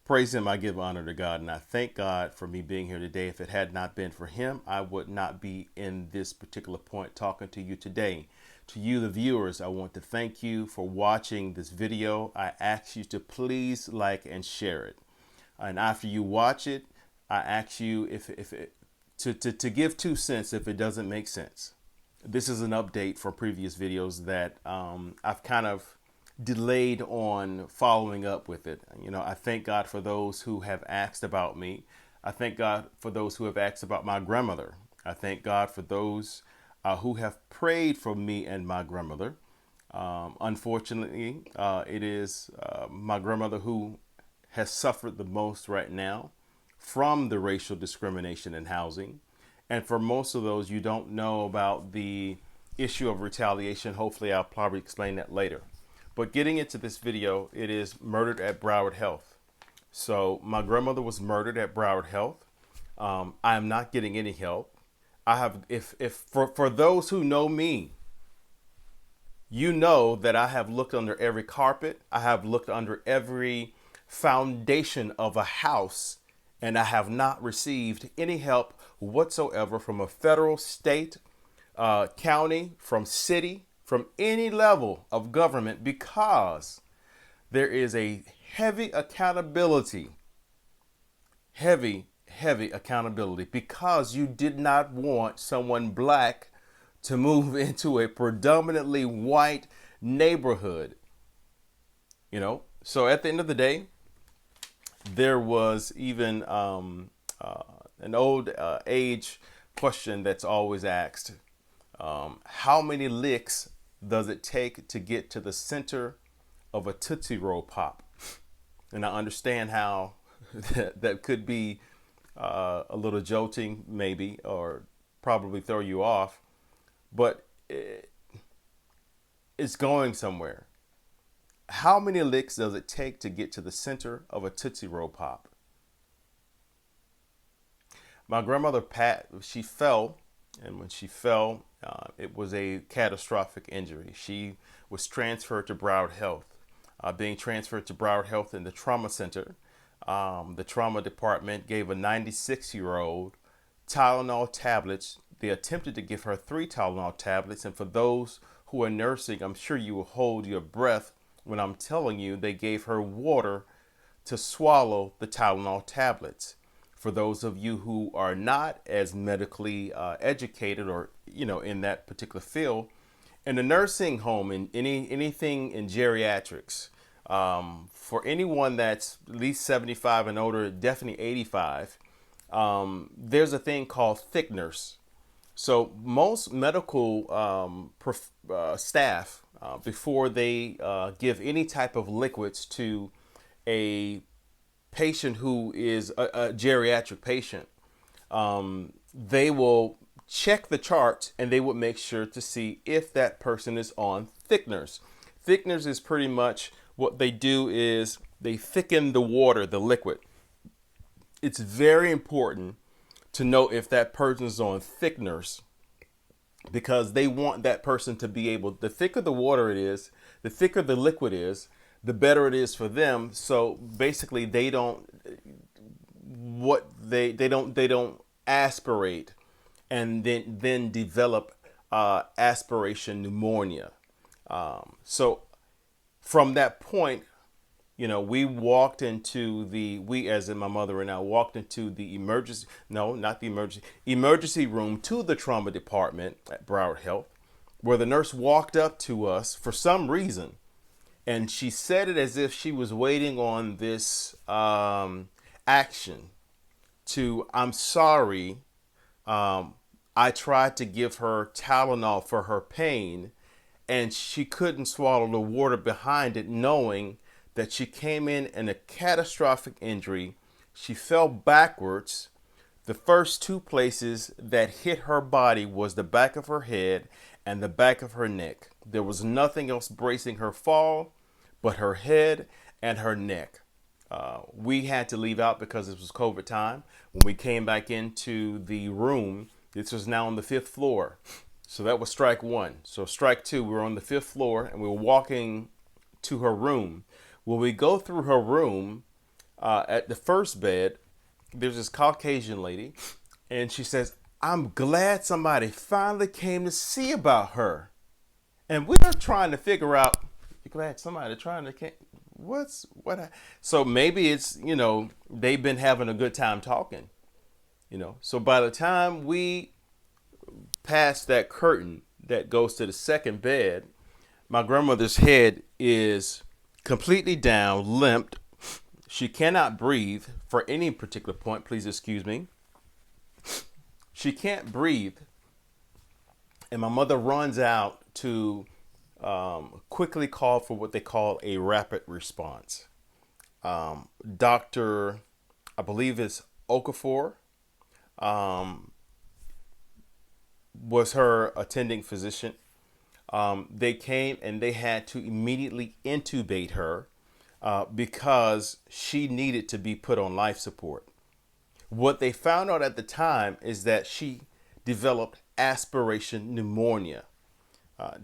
Praise him, I give honor to God, and I thank God for me being here today. If it had not been for him, I would not be in this particular point talking to you today. To you, the viewers, I want to thank you for watching this video. I ask you to please like and share it. And after you watch it, I ask you to give 2 cents if it doesn't make sense. This is an update from previous videos that I've kind of delayed on following up with it. You know, I thank God for those who have asked about me. I thank God for those who have asked about my grandmother. I thank God for those who have prayed for me and my grandmother. Unfortunately, it is my grandmother who has suffered the most right now from the racial discrimination in housing. And for most of those, you don't know about the issue of retaliation. Hopefully, I'll probably explain that later. But getting into this video, it is murdered at Broward Health. So my grandmother was murdered at Broward Health. I am not getting any help. I have, for those who know me, you know that I have looked under every carpet. I have looked under every foundation of a house, and I have not received any help whatsoever from a federal, state, county, from city, from any level of government, because there is a heavy accountability, heavy accountability, because you did not want someone black to move into a predominantly white neighborhood. You know, so at the end of the day, there was even an old age question that's always asked. How many licks does it take to get to the center of a Tootsie Roll Pop? And I understand how that could be a little jolting, maybe, or probably throw you off, but it's going somewhere. How many licks does it take to get to the center of a Tootsie Roll Pop? My grandmother, Pat, she fell, and when she fell, it was a catastrophic injury. She was transferred to Broward Health. Being transferred to Broward Health in the trauma center, the trauma department gave a 96-year-old Tylenol tablets. They attempted to give her 3 Tylenol tablets. And for those who are nursing, I'm sure you will hold your breath when I'm telling you they gave her water to swallow the Tylenol tablets. For those of you who are not as medically educated, or you know, in that particular field, in a nursing home, in anything in geriatrics, for anyone that's at least 75 and older, definitely 85, there's a thing called thickeners. So most medical staff, before they give any type of liquids to a patient who is a geriatric patient, they will check the charts and they would make sure to see if that person is on thickeners. Thickeners is pretty much what they do is they thicken the water, the liquid. It's very important to know if that person is on thickeners, because they want that person to be able, the thicker the water it is, the thicker the liquid is, the better it is for them. So basically they don't aspirate and then develop aspiration pneumonia. So from that point, you know, we as in my mother and I walked into the emergency room to the trauma department at Broward Health, where the nurse walked up to us for some reason. And she said it as if she was waiting on this action to, I'm sorry, I tried to give her Tylenol for her pain, and she couldn't swallow the water behind it, knowing that she came in a catastrophic injury. She fell backwards. The first 2 places that hit her body was the back of her head and the back of her neck. There was nothing else bracing her fall but her head and her neck. We had to leave out because it was COVID time. When we came back into the room, this was now on the 5th floor. So that was strike 1. So strike 2, we were on the 5th floor and we were walking to her room. When we go through her room, at the first bed, there's this Caucasian lady, and she says, "I'm glad somebody finally came to see about her." And we're trying to figure out, you're glad somebody trying to, so maybe it's, they've been having a good time talking, So by the time we pass that curtain that goes to the second bed, my grandmother's head is completely down, limped. She cannot breathe for any particular point. Please excuse me. She can't breathe. And my mother runs out to quickly call for what they call a rapid response. Dr. I believe it's Okafor, was her attending physician. They came and they had to immediately intubate her because she needed to be put on life support. What they found out at the time is that she developed aspiration pneumonia.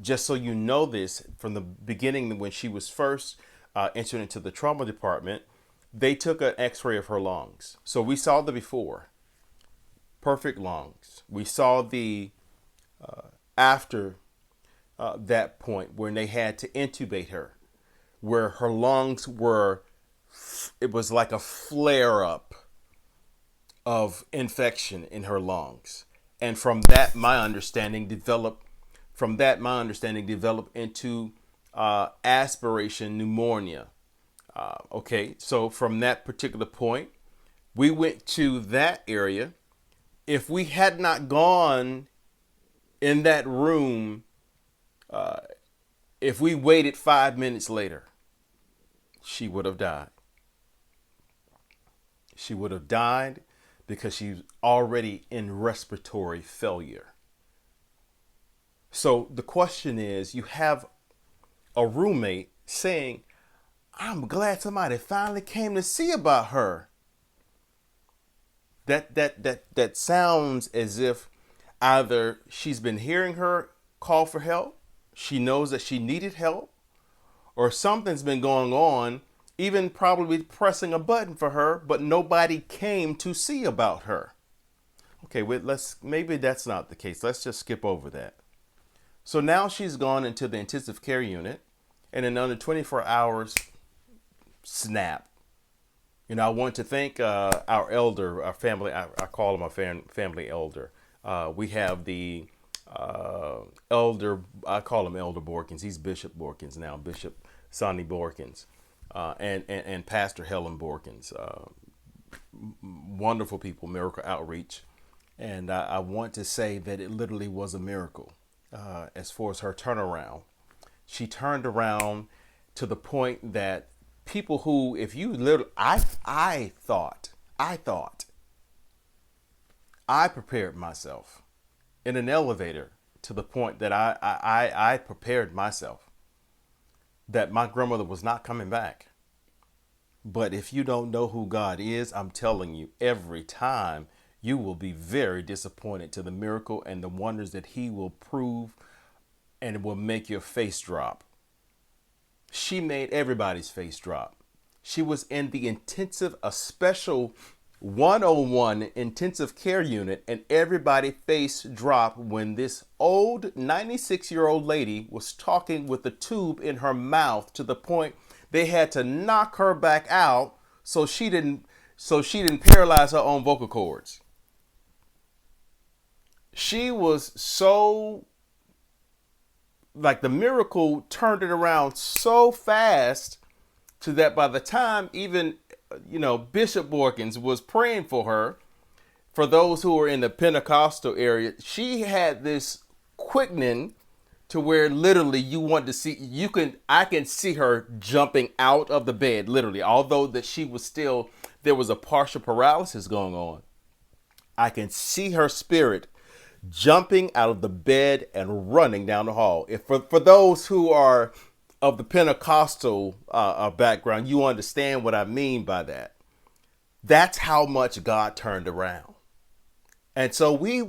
Just so you know this, from the beginning, when she was first entered into the trauma department, they took an x-ray of her lungs. So we saw the before, perfect lungs. We saw the after that point when they had to intubate her, where her lungs were, it was like a flare up of infection in her lungs. And from that, my understanding developed into aspiration pneumonia. Okay, so from that particular point, we went to that area. If we had not gone in that room, if we waited 5 minutes later, she would have died. She would have died because she's already in respiratory failure. So the question is, you have a roommate saying, "I'm glad somebody finally came to see about her." That sounds as if either she's been hearing her call for help, she knows that she needed help, or something's been going on, even probably pressing a button for her, but nobody came to see about her. Okay, maybe that's not the case. Let's just skip over that. So now she's gone into the intensive care unit, and in under 24 hours, snap. I want to thank our elder, our family. I call him a family elder. We have the elder. I call him Elder Borkins. He's Bishop Borkins now, Bishop Sonny Borkins, and Pastor Helen Borkins. Wonderful people, Miracle Outreach, and I want to say that it literally was a miracle as far as her turnaround. She turned around to the point that people who, if you literally, I thought, I prepared myself in an elevator to the point that I prepared myself that my grandmother was not coming back. But if you don't know who God is, I'm telling you, every time you will be very disappointed to the miracle and the wonders that he will prove, and it will make your face drop. She made everybody's face drop. She was in the a special 101 intensive care unit, and everybody face dropped when this old 96-year-old lady was talking with a tube in her mouth to the point they had to knock her back out so she didn't paralyze her own vocal cords. She was so, like, the miracle turned it around so fast to that by the time even, Bishop Borkins was praying for her, for those who were in the Pentecostal area, she had this quickening to where literally you want to see, I can see her jumping out of the bed, literally, although that she was still, there was a partial paralysis going on. I can see her spirit jumping out of the bed and running down the hall. If for those who are of the Pentecostal background, you understand what I mean by that. That's how much God turned around. And so we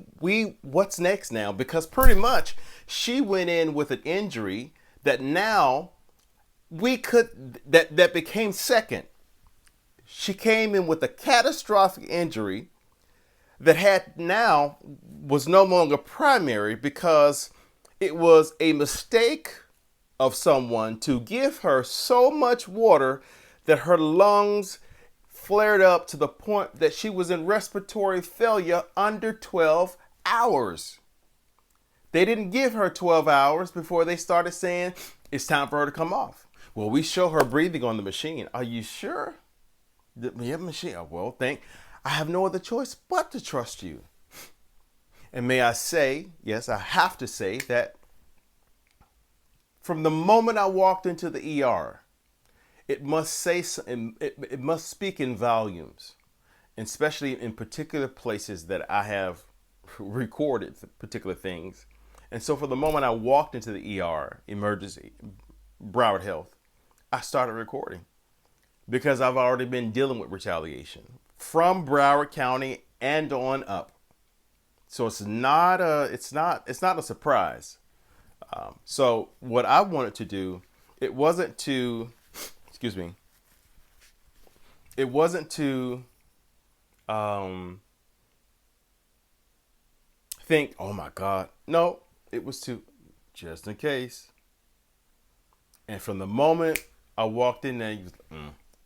what's next now? Because pretty much she went in with an injury that now that became second. She came in with a catastrophic injury that was no longer primary because it was a mistake of someone to give her so much water that her lungs flared up to the point that she was in respiratory failure under 12 hours. They didn't give her 12 hours before they started saying it's time for her to come off. Well, we show her breathing on the machine. Are you sure? We have a machine. Oh, well, I have no other choice but to trust you. And may I say, yes, I have to say that from the moment I walked into the ER, it must speak in volumes, especially in particular places that I have recorded particular things. And so for the moment I walked into the ER, emergency, Broward Health, I started recording because I've already been dealing with retaliation from Broward County and on up. So it's not a surprise. So what I wanted to do, it wasn't to think, oh my God. No, it was to just in case. And from the moment I walked in there,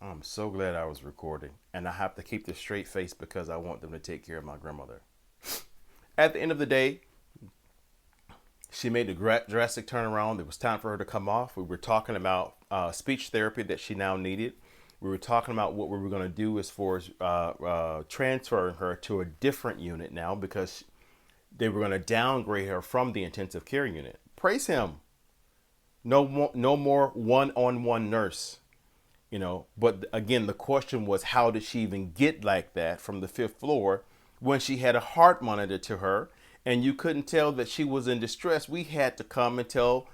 I'm so glad I was recording. And I have to keep the straight face because I want them to take care of my grandmother. At the end of the day, she made a drastic turnaround. It was time for her to come off. We were talking about speech therapy that she now needed. We were talking about what we were going to do as far as transferring her to a different unit now because they were going to downgrade her from the intensive care unit. Praise him. No more one-on-one nurse, But again, the question was, how did she even get like that from the 5th floor when she had a heart monitor to her and you couldn't tell that she was in distress? We had to come and tell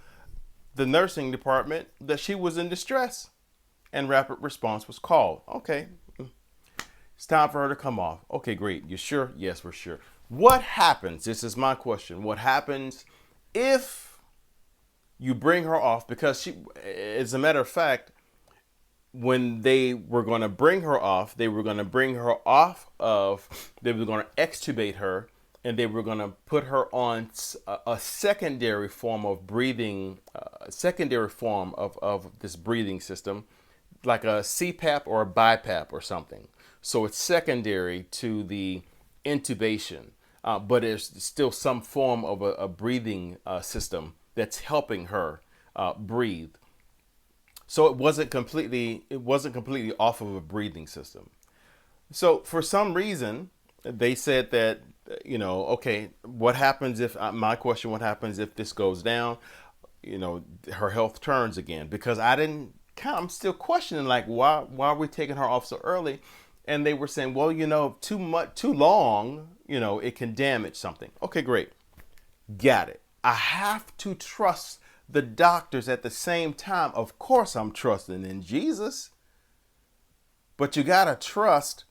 the nursing department that she was in distress, and rapid response was called. Okay, it's time for her to come off. Okay, great. You sure? Yes, we're sure. What happens? This is my question. What happens if you bring her off? Because she, as a matter of fact, when they were going to bring her off, they were going to extubate her, and they were going to put her on a secondary form of breathing, of this breathing system, like a CPAP or a BiPAP or something. So it's secondary to the intubation, but there's still some form of a breathing system that's helping her breathe. So it wasn't completely off of a breathing system. So for some reason, they said that, okay, what happens if, my question, what happens if this goes down? Her health turns again, because I'm still questioning, like, why are we taking her off so early? And they were saying, well, too long, it can damage something. Okay, great. Got it. I have to trust the doctors at the same time. Of course, I'm trusting in Jesus, but you got to trust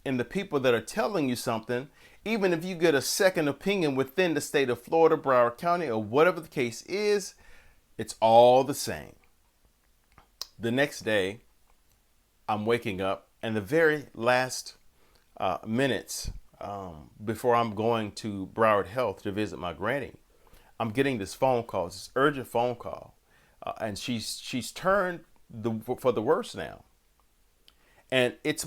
in the people that are telling you something. Even if you get a second opinion within the state of Florida, Broward County, or whatever the case is, it's all the same. The next day, I'm waking up, and the very last minutes before I'm going to Broward Health to visit my granny, I'm getting this phone call, this urgent phone call, and she's turned for the worse now. And it's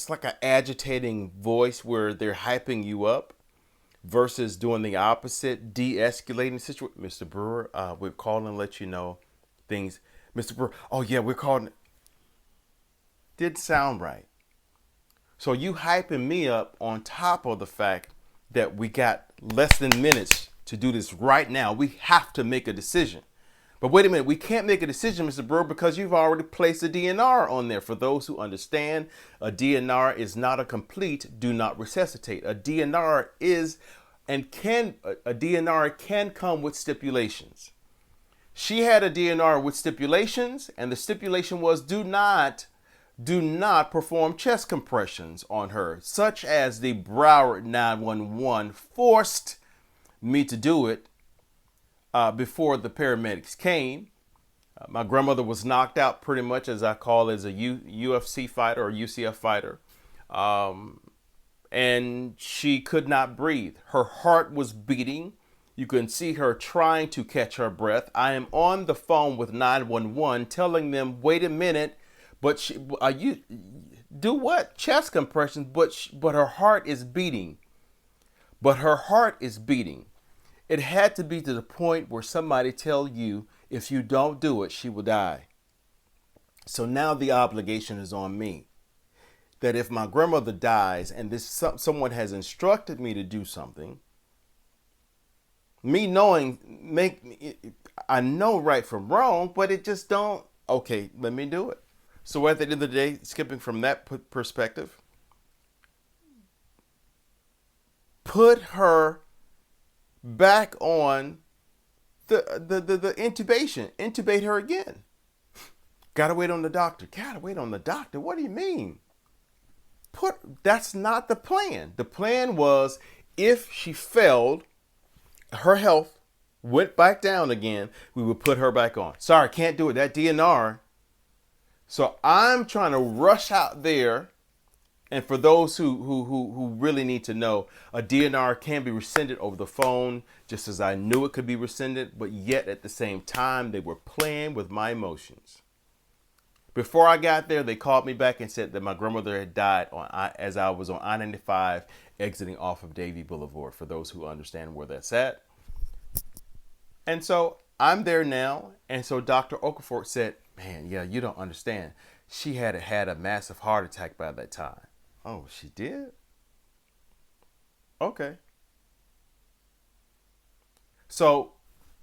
like an agitating voice where they're hyping you up versus doing the opposite, de-escalating the situation. Mr. Brewer, we're calling to let you know things. Mr. Brewer, oh yeah, we're calling. Didn't sound right. So you hyping me up on top of the fact that we got less than minutes to do this right now. We have to make a decision. But wait a minute, we can't make a decision, Mr. Brewer, because you've already placed a DNR on there. For those who understand, a DNR is not a complete do not resuscitate. A DNR can come with stipulations. She had a DNR with stipulations, and the stipulation was do not perform chest compressions on her, such as the Broward 911 forced me to do it before the paramedics came. My grandmother was knocked out pretty much, as I call, as a UFC fighter or UCF fighter. And she could not breathe. Her heart was beating. You can see her trying to catch her breath. I am on the phone with 911 telling them, wait a minute, but you do what? Chest compressions, but her heart is beating. But her heart is beating. It had to be to the point where somebody tell you, if you don't do it, she will die. So now the obligation is on me. That if my grandmother dies and someone has instructed me to do something, me knowing, I know right from wrong, but it just don't, okay, let me do it. So at the end of the day, skipping from that perspective, put her back on the intubation, intubate her again. Gotta wait on the doctor. Gotta wait on the doctor. What do you mean? That's not the plan. The plan was, if she failed, her health went back down again, we would put her back on. Sorry, can't do it. That DNR. So I'm trying to rush out there. And for those who really need to know, a DNR can be rescinded over the phone, just as I knew it could be rescinded, but yet at the same time, they were playing with my emotions. Before I got there, they called me back and said that my grandmother had died as I was on I-95 exiting off of Davie Boulevard, for those who understand where that's at. And so I'm there now. And so Dr. Okafor said, man, yeah, you don't understand. She had a massive heart attack by that time. Oh, she did? Okay. So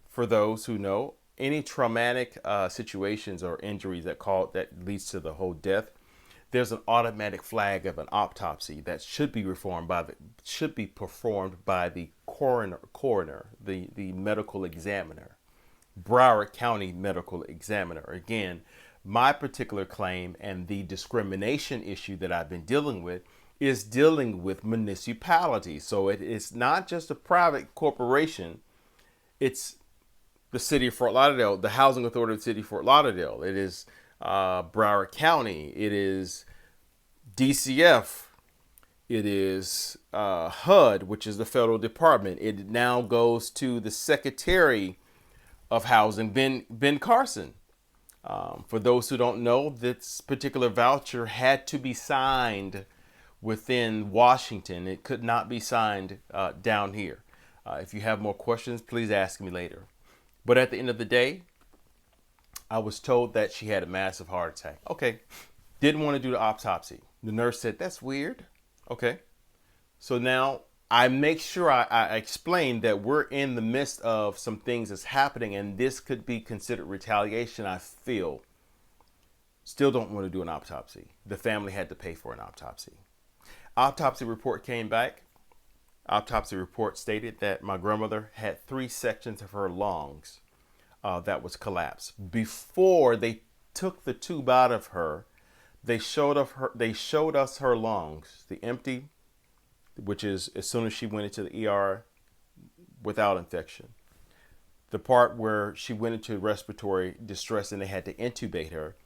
for those who know, any traumatic situations or injuries that leads to the whole death, there's an automatic flag of an autopsy that should be performed by the coroner, the medical examiner, Broward County medical examiner. Again, my particular claim and the discrimination issue that I've been dealing with is dealing with municipalities. So it's not just a private corporation. It's the city of Fort Lauderdale, the Housing Authority of the City of Fort Lauderdale. It is Broward County. It is DCF. It is HUD, which is the federal department. It now goes to the Secretary of Housing, Ben Carson. For those who don't know, this particular voucher had to be signed within Washington. It could not be signed down here. If you have more questions, please ask me later. But at the end of the day, I was told that she had a massive heart attack. Okay. Didn't want to do the autopsy. The nurse said, that's weird. Okay. So now I make sure I explain that we're in the midst of some things that's happening, and this could be considered retaliation, I feel. Still don't want to do an autopsy. The family had to pay for an autopsy. Autopsy report came back. Autopsy report stated that my grandmother had 3 sections of her lungs that was collapsed. Before they took the tube out of her, they showed us her lungs, the empty, which is as soon as she went into the ER without infection. The part where she went into respiratory distress and they had to intubate her,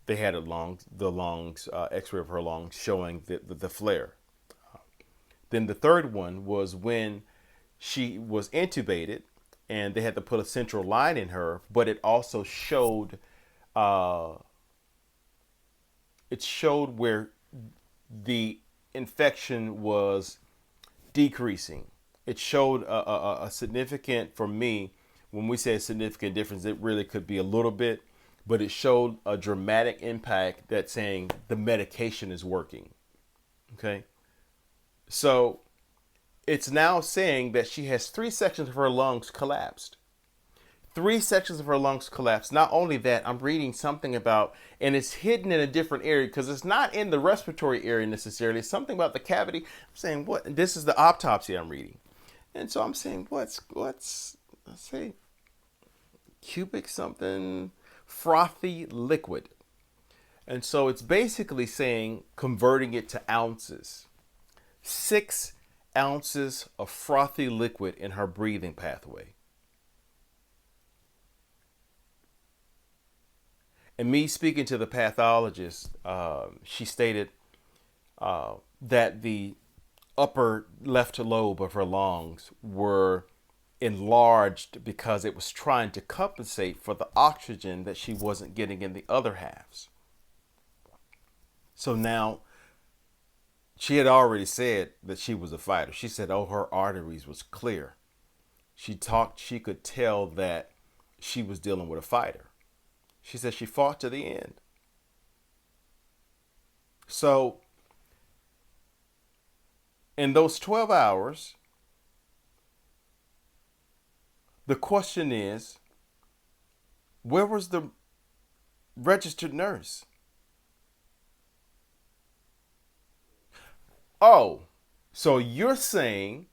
they had the lungs, x-ray of her lungs showing the flare. Then the third one was when she was intubated and they had to put a central line in her, but it also showed, where the infection was decreasing. It showed a significant, for me, when we say a significant difference, it really could be a little bit, but it showed a dramatic impact that's saying the medication is working. Okay. So it's now saying that she has 3 sections of her lungs collapsed. 3 sections of her lungs collapsed. Not only that, I'm reading something about, and it's hidden in a different area because it's not in the respiratory area necessarily. It's something about the cavity. I'm saying, what? This is the autopsy I'm reading. And so I'm saying, let's say, cubic something, frothy liquid. And so it's basically saying, converting it to ounces. 6 ounces of frothy liquid in her breathing pathway. And me speaking to the pathologist, she stated that the upper left lobe of her lungs were enlarged because it was trying to compensate for the oxygen that she wasn't getting in the other halves. So now, she had already said that she was a fighter. She said, oh, her arteries was clear. She could tell that she was dealing with a fighter. She said she fought to the end. So in those 12 hours, the question is, where was the registered nurse? Oh, so you're saying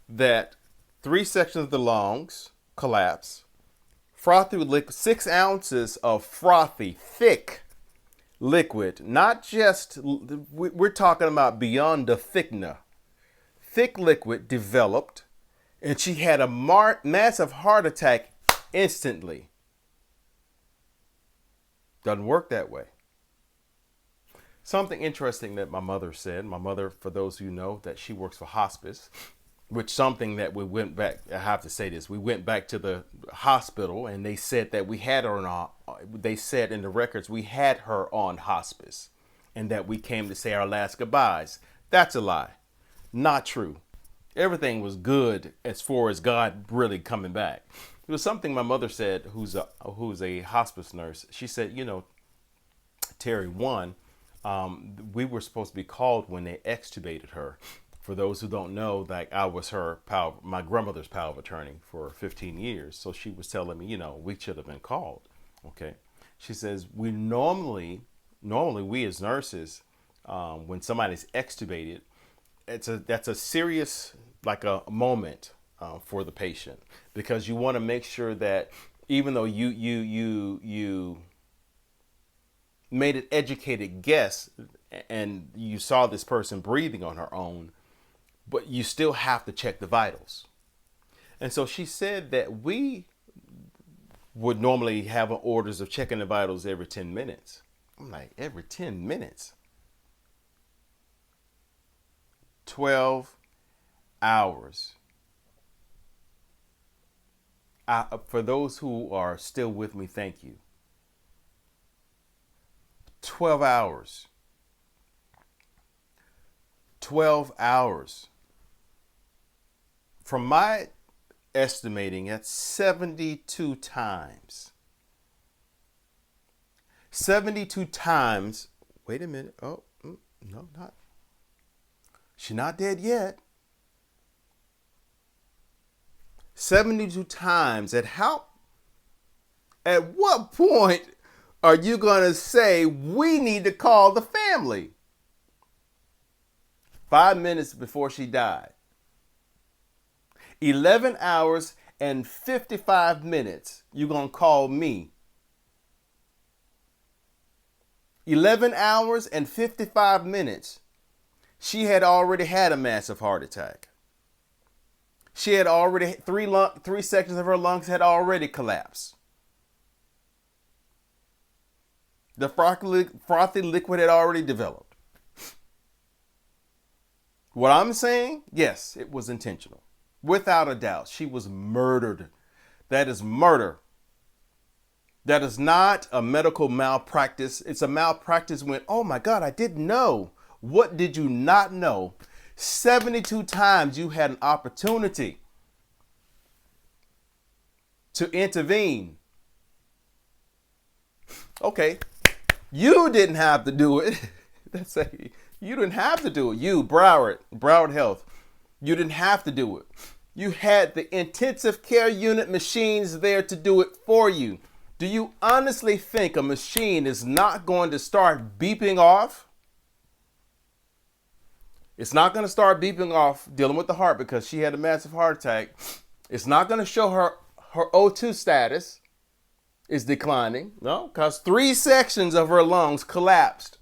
that 3 sections of the lungs collapse, frothy liquid, 6 ounces of frothy, thick liquid, not just, we're talking about beyond the thickener. Thick liquid developed, and she had a massive heart attack instantly. Doesn't work that way. Something interesting that my mother said. My mother, for those who know, that she works for hospice, which something that we went back, I have to say this, we went back to the hospital and they said that we had her on, they said in the records we had her on hospice and that we came to say our last goodbyes. That's a lie. Not true. Everything was good as far as God really coming back. It was something my mother said, who's a hospice nurse. She said, you know, Terry, we were supposed to be called when they extubated her. For those who don't know, like I was my grandmother's power of attorney for 15 years. So she was telling me, you know, we should have been called. Okay. She says, we normally we as nurses, when somebody's extubated, that's a serious, like a moment for the patient, because you want to make sure that even though you made an educated guess and you saw this person breathing on her own, but you still have to check the vitals. And so she said that we would normally have orders of checking the vitals every 10 minutes. I'm like, every 10 minutes? 12 hours. For those who are still with me, thank you. 12 hours. 12 hours. From my estimating, that's 72 times. 72 times. Wait a minute. Oh, no, not. She's not dead yet. 72 times. At what point are you going to say we need to call the family? 5 minutes before she died. 11 hours and 55 minutes. You're going to call me. 11 hours and 55 minutes. She had already had a massive heart attack. She had already, 3 sections of her lungs had already collapsed. The frothy liquid had already developed. What I'm saying, yes, it was intentional. Without a doubt, she was murdered. That is murder. That is not a medical malpractice. It's a malpractice when, oh my God, I didn't know. What did you not know? 72 times you had an opportunity to intervene. Okay, you didn't have to do it. You didn't have to do it. You, Broward Health, you didn't have to do it. You had the intensive care unit machines there to do it for you. Do you honestly think a machine is not going to start beeping off? It's not going to start beeping off dealing with the heart because she had a massive heart attack. It's not going to show her O2 status is declining. No, because 3 sections of her lungs collapsed.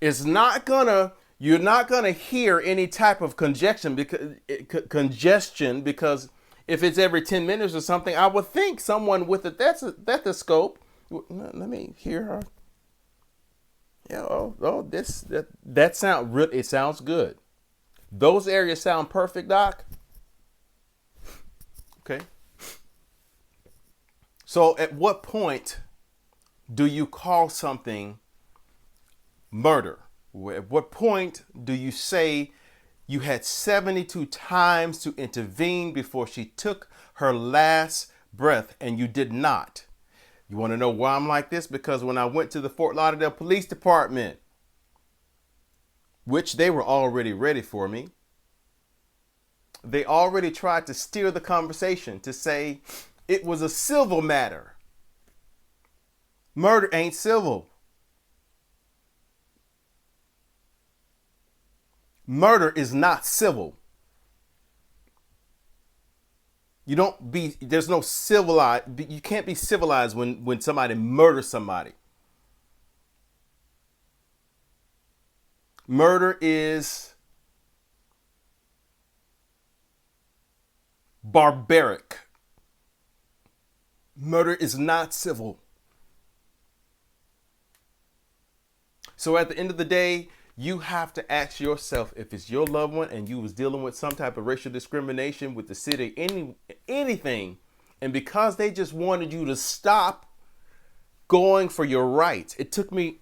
You're not going to hear any type of congestion because if it's every 10 minutes or something, I would think someone with a stethoscope Let me hear her. Yeah, that sound real. It sounds good. Those areas sound perfect, Doc. Okay. So at what point do you call something murder? At what point do you say you had 72 times to intervene before she took her last breath and you did not? You want to know why I'm like this? Because when I went to the Fort Lauderdale Police Department, which they were already ready for me, they already tried to steer the conversation to say it was a civil matter. Murder ain't civil. Murder is not civil. There's no civilized, you can't be civilized when somebody murders somebody. Murder is barbaric. Murder is not civil. So at the end of the day, you have to ask yourself, if it's your loved one and you was dealing with some type of racial discrimination with the city, anything, and because they just wanted you to stop going for your rights. It took me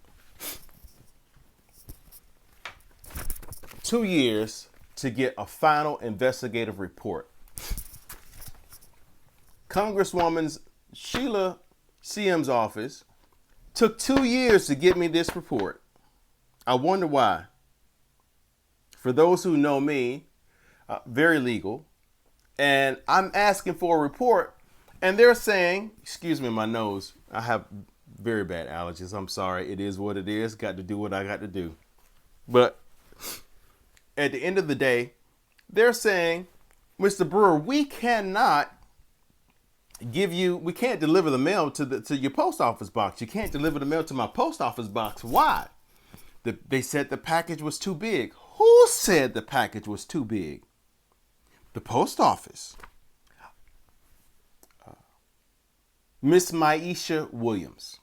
2 years to get a final investigative report. Congresswoman Sheila CM's office took 2 years to get me this report. I wonder why. For those who know me, very legal, and I'm asking for a report, and they're saying, excuse me, my nose, I have very bad allergies. I'm sorry. It is what it is. Got to do what I got to do. But at the end of the day, they're saying, Mr. Brewer, we can't deliver the mail to your post office box. You can't deliver the mail to my post office box. Why? They said the package was too big. Who said the package was too big? The post office. Miss Maisha Williams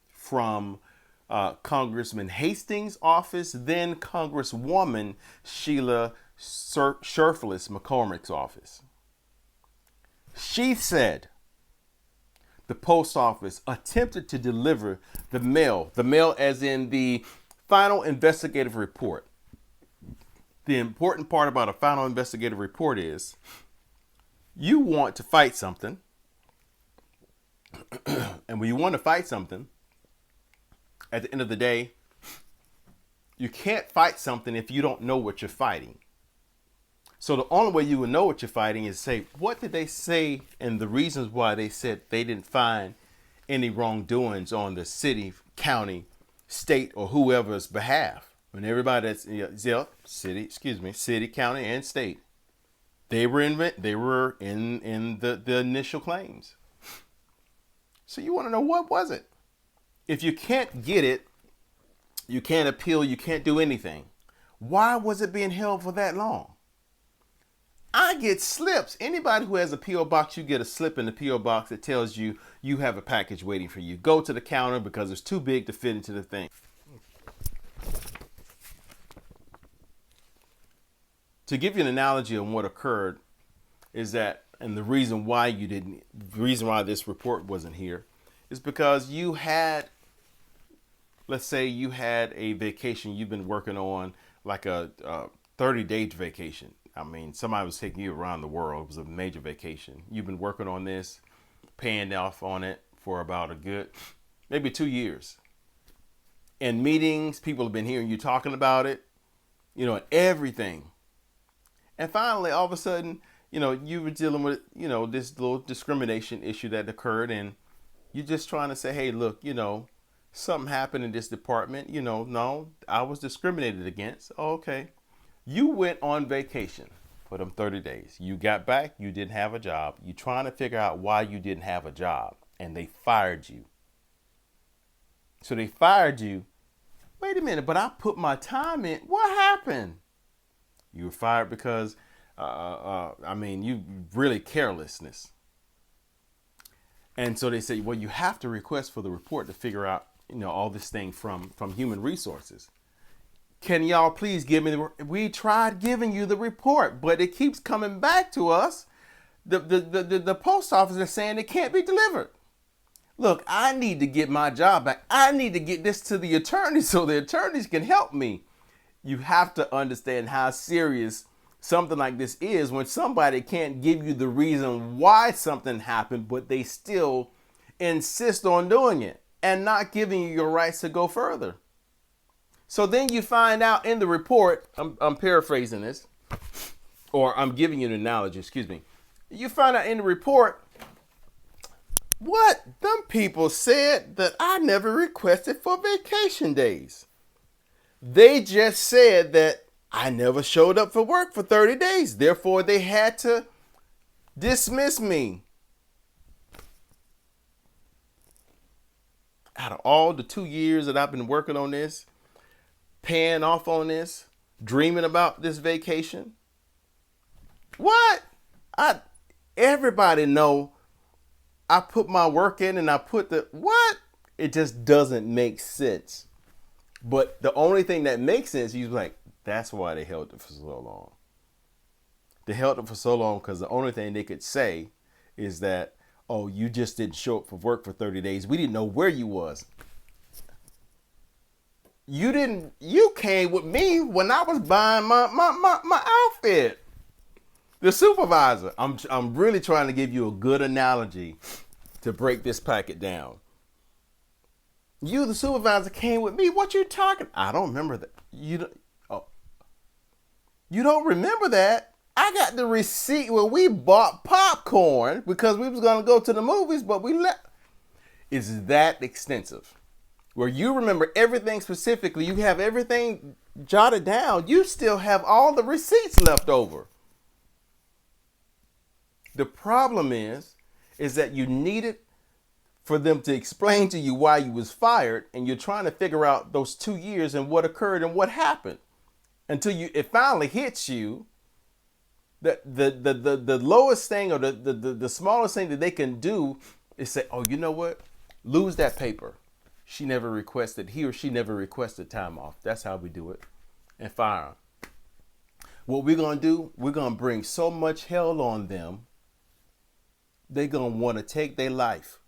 from Congressman Hastings' office, then Congresswoman Sheila Sherfless McCormick's office. She said the post office attempted to deliver the mail as in the final investigative report. The important part about a final investigative report is you want to fight something. And when you want to fight something, at the end of the day, you can't fight something if you don't know what you're fighting. So the only way you will know what you're fighting is say, what did they say and the reasons why they said they didn't find any wrongdoings on the city, county, state, or whoever's behalf. When everybody that's city, county, and state, they were in the initial claims. So you want to know, what was it? If you can't get it, you can't appeal, you can't do anything. Why was it being held for that long? I get slips. Anybody who has a P.O. box, you get a slip in the P.O. box that tells you you have a package waiting for you. Go to the counter because it's too big to fit into the thing. To give you an analogy on what occurred is that, and the reason why this report wasn't here is because you had, let's say you had a vacation you've been working on, like a 30-day vacation. I mean, somebody was taking you around the world. It was a major vacation. You've been working on this, paying off on it for about a good, maybe 2 years. In meetings, people have been hearing you talking about it, and everything. And finally, all of a sudden, you were dealing with, this little discrimination issue that occurred. And you're just trying to say, hey, look, something happened in this department. No, I was discriminated against. Oh, okay. You went on vacation for them 30 days. You got back. You didn't have a job. You're trying to figure out why you didn't have a job. And they fired you. So they fired you. Wait a minute, but I put my time in. What happened? You were fired because, you really carelessness. And so they say, well, you have to request for the report to figure out, all this thing from human resources. Can y'all please give me we tried giving you the report, but it keeps coming back to us. The post office is saying it can't be delivered. Look, I need to get my job back. I need to get this to the attorneys so the attorneys can help me. You have to understand how serious something like this is when somebody can't give you the reason why something happened, but they still insist on doing it and not giving you your rights to go further. So then you find out in the report, I'm paraphrasing this, or I'm giving you an analogy, excuse me. You find out in the report, what? Them people said that I never requested for vacation days. They just said that I never showed up for work for 30 days. Therefore, they had to dismiss me. Out of all the 2 years that I've been working on this, paying off on this, dreaming about this vacation. What? Everybody know I put my work in and I put what? It just doesn't make sense. But the only thing that makes sense, you're like, that's why they held it for so long. They held it for so long because the only thing they could say is that, oh, you just didn't show up for work for 30 days. We didn't know where you was. You came with me when I was buying my outfit. The supervisor, I'm really trying to give you a good analogy to break this packet down. You, the supervisor, came with me. What you talking? I don't remember that. You don't remember that? I got the receipt where we bought popcorn because we was going to go to the movies, but we left. It's that extensive. Where you remember everything specifically, you have everything jotted down. You still have all the receipts left over. The problem is that you needed for them to explain to you why you was fired, and you're trying to figure out those 2 years and what occurred and what happened until it finally hits you that the lowest thing or the smallest thing that they can do is say, oh, you know what? Lose that paper. He or she never requested time off. That's how we do it. And fire them. What we're going to do, we're going to bring so much hell on them, they're going to want to take their life.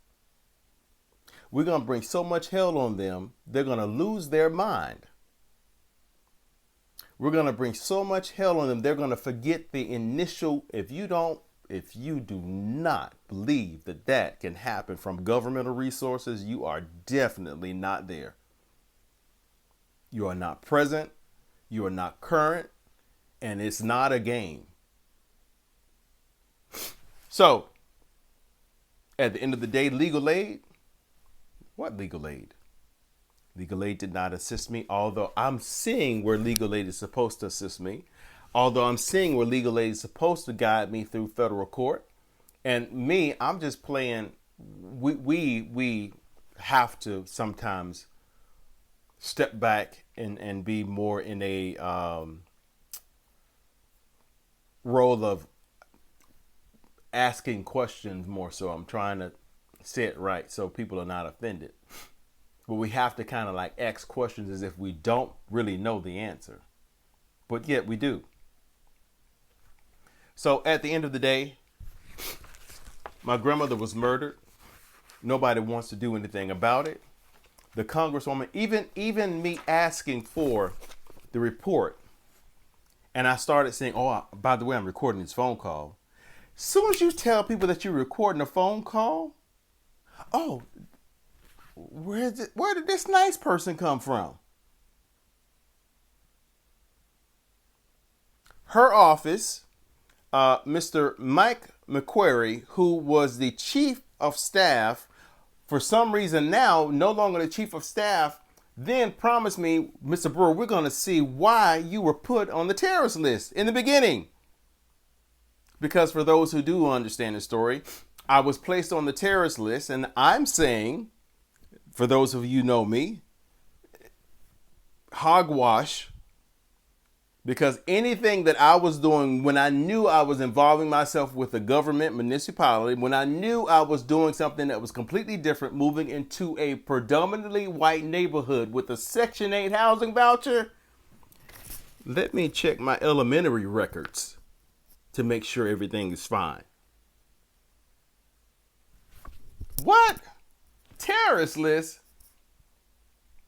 We're going to bring so much hell on them, they're going to lose their mind. We're going to bring so much hell on them, they're going to forget the initial, if you do not believe that can happen from governmental resources, you are definitely not there. You are not present. You are not current. And it's not a game. So, at the end of the day, legal aid. What legal aid? Legal aid did not assist me, although I'm seeing where legal aid is supposed to assist me. Although I'm seeing where legal aid is supposed to guide me through federal court. And me, I'm just playing. We have to sometimes step back and be more in a role of asking questions more so. I'm trying to say it right so people are not offended. But we have to kind of like ask questions as if we don't really know the answer. But yet we do. So at the end of the day, my grandmother was murdered. Nobody wants to do anything about it. The congresswoman, even me asking for the report, and I started saying, oh, by the way, I'm recording this phone call. As soon as you tell people that you're recording a phone call, oh, where did this nice person come from? Her office, Mr. Mike McQuarrie, who was the chief of staff, for some reason now no longer the chief of staff, then promised me, Mr. Brewer, we're going to see why you were put on the terrorist list in the beginning. Because for those who do understand the story, I was placed on the terrorist list, and I'm saying, for those of you who know me, hogwash, Because anything that I was doing when I knew I was involving myself with a government municipality, when I knew I was doing something that was completely different, moving into a predominantly white neighborhood with a Section 8 housing voucher, let me check my elementary records to make sure everything is fine. What? Terrorist list?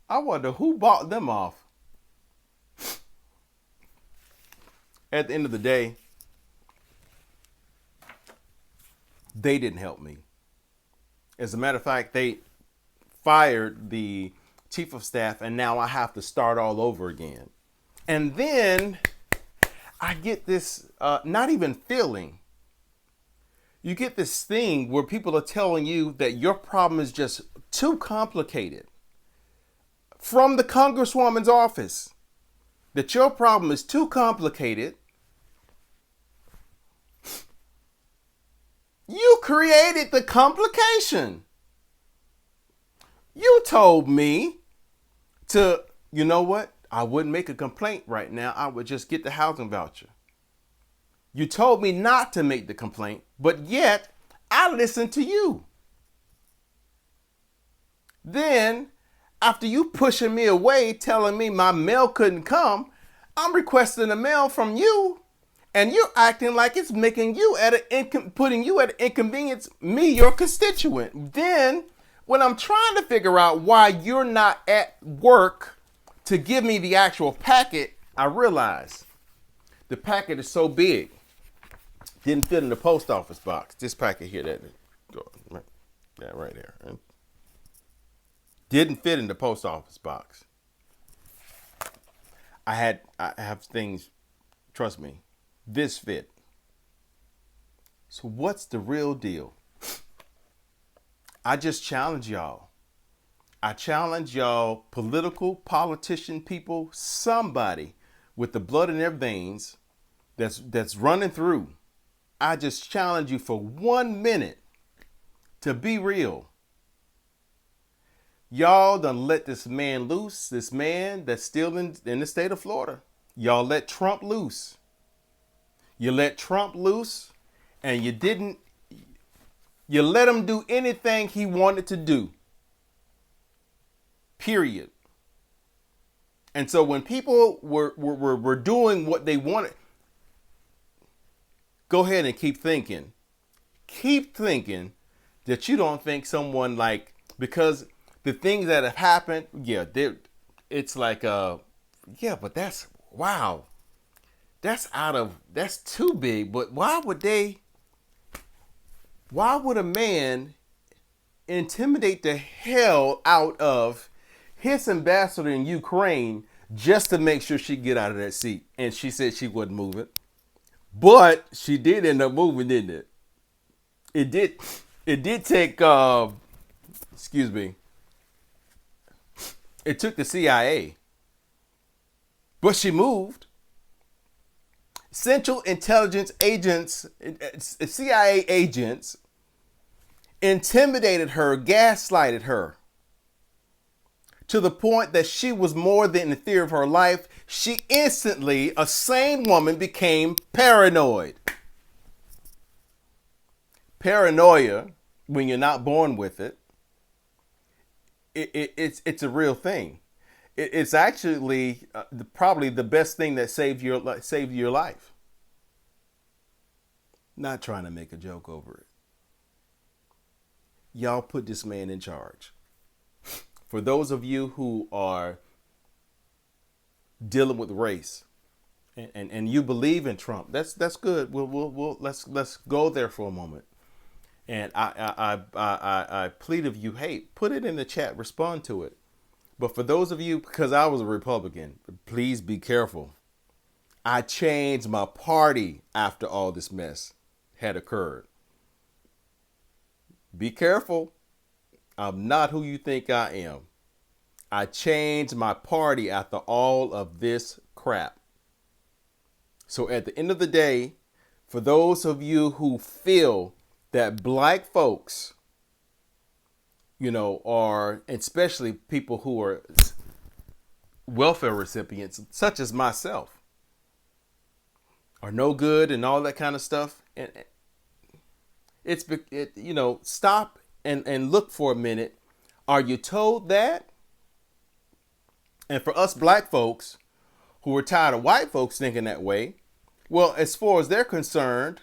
I wonder who bought them off. At the end of the day, they didn't help me. As a matter of fact, they fired the chief of staff, and now I have to start all over again. And then I get this, not even feeling. You get this thing where people are telling you that your problem is just too complicated. From the congresswoman's office, that your problem is too complicated. You created the complication. You told me to, you know what? I wouldn't make a complaint right now. I would just get the housing voucher. You told me not to make the complaint, but yet I listened to you. Then, after you pushing me away, telling me my mail couldn't come, I'm requesting a mail from you. And you're acting like it's making you putting you at an inconvenience, me, your constituent. Then, when I'm trying to figure out why you're not at work to give me the actual packet, I realize the packet is so big, didn't fit in the post office box. This packet here, that right there, right? Didn't fit in the post office box. I have things, trust me. This fit. So what's the real deal? I just challenge y'all. I challenge y'all, politician people, somebody with the blood in their veins that's running through. I just challenge you for 1 minute to be real. Y'all done let this man loose, this man that's still in the state of Florida. Y'all let Trump loose. You let Trump loose, and you let him do anything he wanted to do. Period. And so when people were doing what they wanted, go ahead and keep thinking. Keep thinking that you don't think someone like, because the things that have happened, yeah, it's like, yeah, but that's, wow. That's too big. But why would a man intimidate the hell out of his ambassador in Ukraine just to make sure she get out of that seat? And she said she wasn't moving. But she did end up moving, didn't it? It did take, excuse me. It took the CIA. But she moved. Central Intelligence agents, CIA agents, intimidated her, gaslighted her, to the point that she was more than in fear of her life. She instantly, a sane woman, became paranoid. Paranoia, when you're not born with it, it's a real thing. It's actually probably the best thing that saved your life. Not trying to make a joke over it. Y'all put this man in charge. For those of you who are dealing with race, and you believe in Trump, that's good. Let's go there for a moment. And I plead of you, hey, put it in the chat, respond to it. But for those of you, because I was a Republican, please be careful. I changed my party after all this mess had occurred. Be careful. I'm not who you think I am. I changed my party after all of this crap. So at the end of the day, for those of you who feel that black folks, are, especially people who are welfare recipients, such as myself, are no good and all that kind of stuff. And stop and look for a minute. Are you told that? And for us black folks who are tired of white folks thinking that way, well, as far as they're concerned,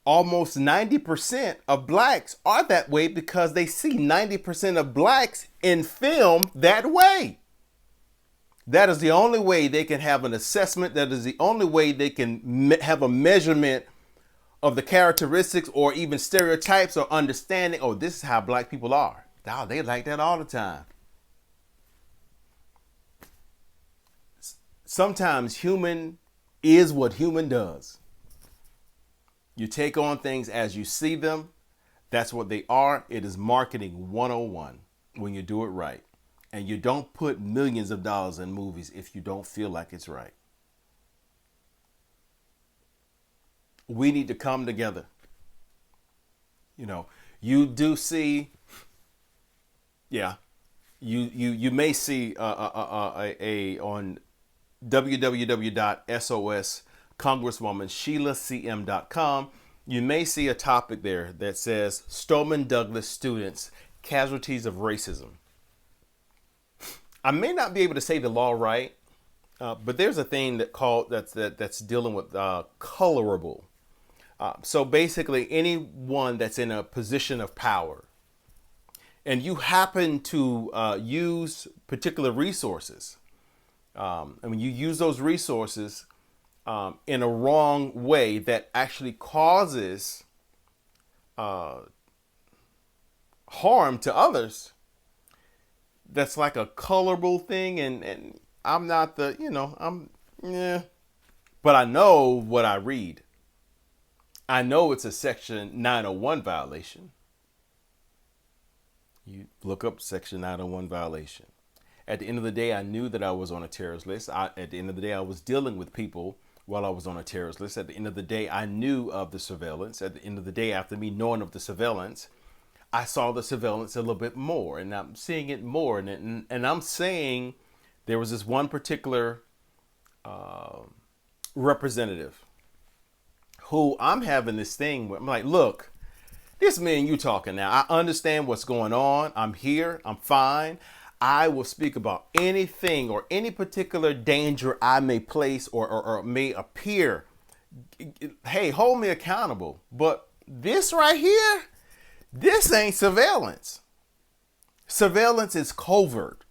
almost 90% of blacks are that way because they see 90% of blacks in film that way. That is the only way they can have an assessment. That is the only way they can have a measurement of the characteristics or even stereotypes or understanding. Oh, this is how black people are. Oh, they like that all the time. Sometimes human is what human does. You take on things as you see them. That's what they are. It is marketing 101 when you do it right. And you don't put millions of dollars in movies if you don't feel like it's right. We need to come together. You do see, you may see on www.sos Congresswoman SheilaCM.com, you may see a topic there that says Stoneman Douglas students, casualties of racism. I may not be able to say the law right, but there's a thing that's dealing with colorable. So basically, anyone that's in a position of power, and you happen to use particular resources, and when you use those resources in a wrong way that actually causes harm to others, that's like a colorable thing. And I'm not but I know what I read. I know it's a Section 901 violation. You look up Section 901 violation. At the end of the day, I knew that I was on a terrorist list. At the end of the day, I was dealing with people while I was on a terrorist list. At the end of the day, I knew of the surveillance. At the end of the day, after me knowing of the surveillance, I saw the surveillance a little bit more, and I'm seeing it more. And I'm saying there was this one particular representative who I'm having this thing with. I'm like, look, this me and you talking now. I understand what's going on. I'm here. I'm fine. I will speak about anything or any particular danger I may place or may appear. Hey, hold me accountable. But this right here, this ain't surveillance. Surveillance is covert.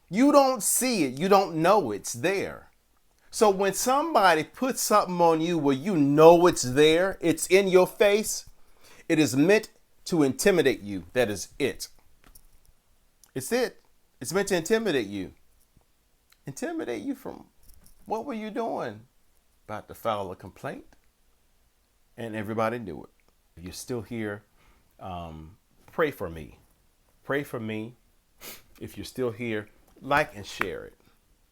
You don't see it. You don't know it's there. So when somebody puts something on you where you know it's there, it's in your face, it is meant to intimidate you. That is it. It's it. It's meant to intimidate you. Intimidate you from what were you doing? About to file a complaint. And everybody knew it. If you're still here, pray for me. Pray for me. If you're still here, like and share it.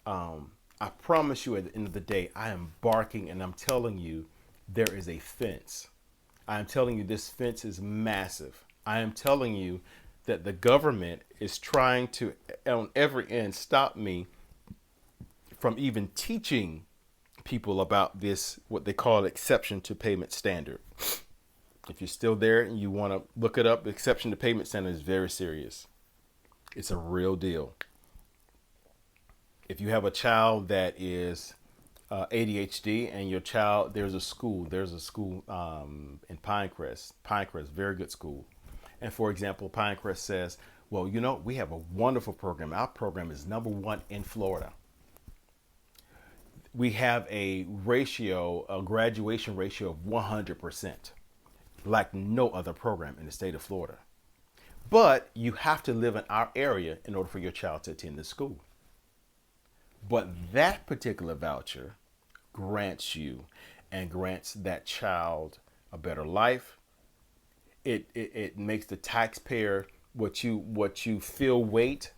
I promise you at the end of the day, I am barking and I'm telling you there is a fence. I am telling you this fence is massive. I am telling you that the government is trying to, on every end, stop me from even teaching people about this, what they call exception to payment standard. If you're still there and you want to look it up, exception to payment standard is very serious. It's a real deal. If you have a child that is ADHD and your child, there's a school in Pinecrest, very good school. And for example, Pinecrest says, well, we have a wonderful program. Our program is #1 in Florida. We have a graduation ratio of 100%, like no other program in the state of Florida. But you have to live in our area in order for your child to attend the school. But that particular voucher grants you and grants that child a better life. It makes the taxpayer what you feel weight,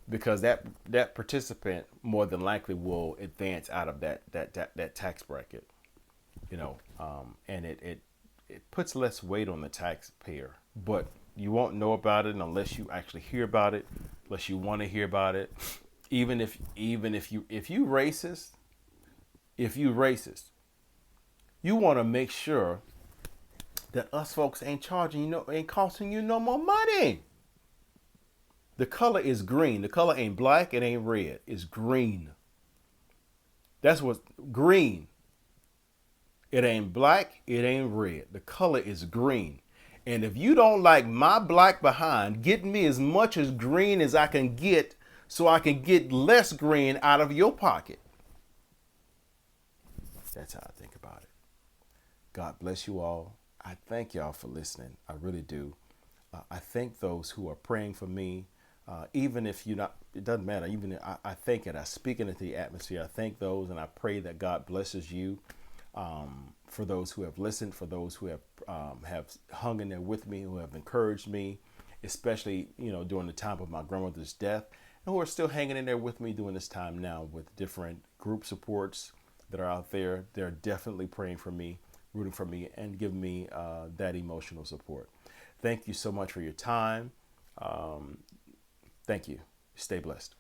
because that participant more than likely will advance out of that tax bracket, and it puts less weight on the taxpayer. But you won't know about it unless you actually hear about it, unless you want to hear about it. Even if you racist, if you racist, you want to make sure that us folks ain't charging you, ain't costing you no more money. The color is green. The color ain't black. It ain't red. It's green. That's what's green. It ain't black. It ain't red. The color is green. And if you don't like my black behind, get me as much as green as I can get so I can get less green out of your pocket. That's how I think about it. God bless you all. I thank y'all for listening. I really do. I thank those who are praying for me. Even if you're not, it doesn't matter. Even if I think it, I speak it into the atmosphere. I thank those, and I pray that God blesses you. For those who have listened, for those who have hung in there with me, who have encouraged me, especially during the time of my grandmother's death, and who are still hanging in there with me during this time now with different group supports that are out there. They're definitely praying for me, rooting for me, and giving me that emotional support. Thank you so much for your time. Thank you. Stay blessed.